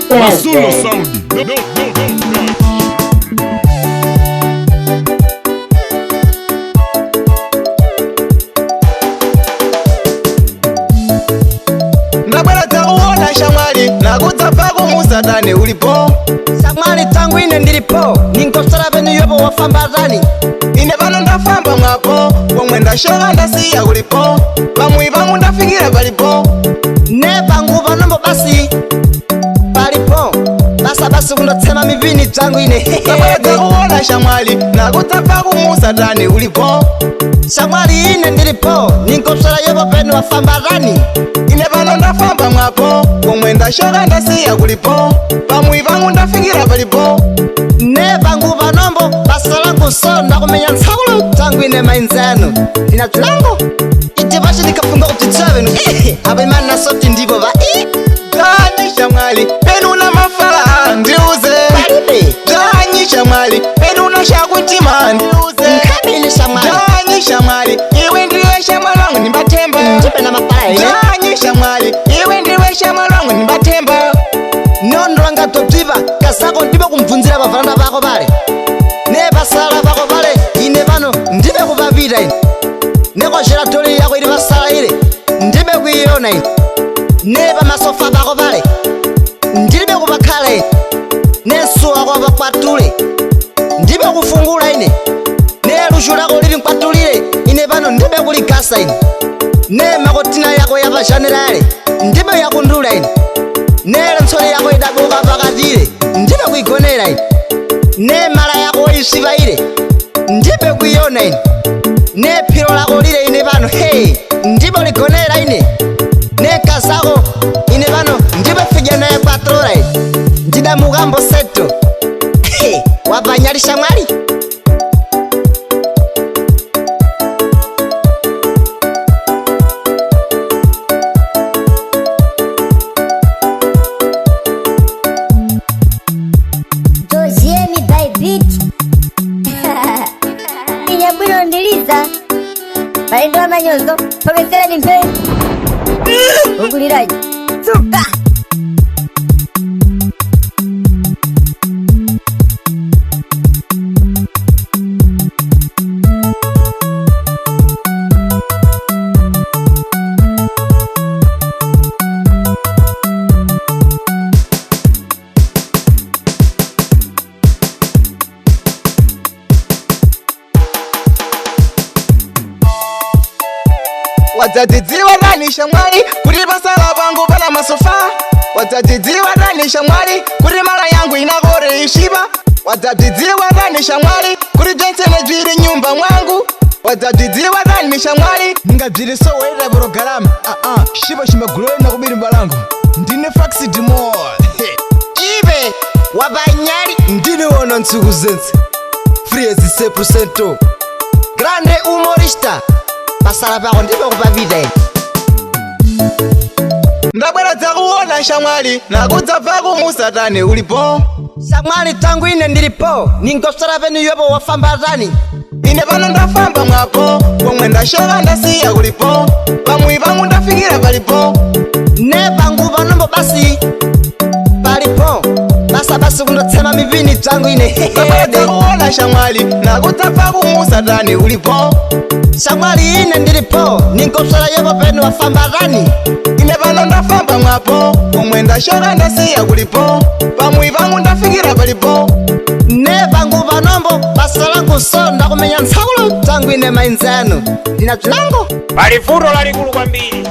Masolo sound. No. Shamwali nakutapako musatani ulipo Shamwali tangu ine ndilipo ninkosala venu yobo wafambatani ine pano ndafamba mwapo pomwe ndashoka ndasiya ulipo pamwi pangu ndafikira palipo ne pangu panombo basi palipo basi kundotsema mivini tangu ine Nakuona Shamwali nakutapako musatani ulipo Shamwali ine ndilipo ninkosala yobo venu wafambatani ine pano ndafamba mwapo pomwe ndashoka ndasiya ulipo pamwi pangu ndafikira palipo ne pangu panombo basalangu so ndakumenya nsaulo tangu ine mainzano ina tulango iti bashi ndikafunga kutitsa venu apa imani nasoti ndipo va Danyi Shamwali penu na mafala ndiuze Danyi Shamwali penu na shakutima ndiuze Nkabili Shamwali Danyi Shamwali iwe ndiwe Shamwalangu nimbatemba Njipe na mapala Danyi Shamwali iwe ndiwe Shamwalangu nimbatemba Nondo langa topiva kasako ndibe kumvunzira bavaranda bako bale ne basala bako bale ine bano ndibe kubavita ine neko geratori yako ili basala ile ndibe kuiona ine ne bamasofa bako bale ndibe kubakhala ine ne suwa kwa bakwatule ndibe kufungula ine ne lushu lako lili nkwatulile ine bano ndibe kuligasa ine ne makotina yako yabajanelale ndibe yakundula ine Nele nsole yako idabuka pakatile ndibe kuigonera ine ne mala yako isiba ile ndibe kuiona ine ne phiro lako lile ine pano ndibe ligonera ine ne kasako ine pano ndibe fijana ya patrola ine ndida mugambo seto wabanyali Shamwali Baindwa manyozo, pokesela nimpe Uguliraji Suka Watatidziwa nani Shamwali kuti pasala pangu pana masofa Watatidziwa nani Shamwali kuti mala yangu inakore ishiba Watatidziwa nani Shamwali kuti jensene jwiri nyumba mwangu Watatidziwa nani Shamwali ngabziri so wera program shiba shimagulole nakubiri mbalangu ndine faxi dimo ibe wabanyali ndine wona ntsiku zense FRIEZI 100% grande humorista basala pako ndibe kupavita ine ndabwera dzakuona Shamwali nakudzapako musatani ulipo Shamwali tangu ine ndilipo ninkosala venu yobo wafambatani ine pano ndafamba mwapo pomwe ndashoka ndasiya ulipo pamwi pangu ndafikira palipo ne pangu panombo basi palipo basi kundotsema mivini tangu ine Nakuona Shamwali nakudzapako musatani ulipo Shamwali ine ndilipo ninkosala yobo venu wafambatani ine pano ndafamba mwapo pomwe ndashoka ndasiya ulipo pamwi pangu ndafikira palipo ne pangu panombo basalangu so ndakumenya nsaulo tangu ine mainzano ndina tulango Pali fundo lalikulu kwambiri.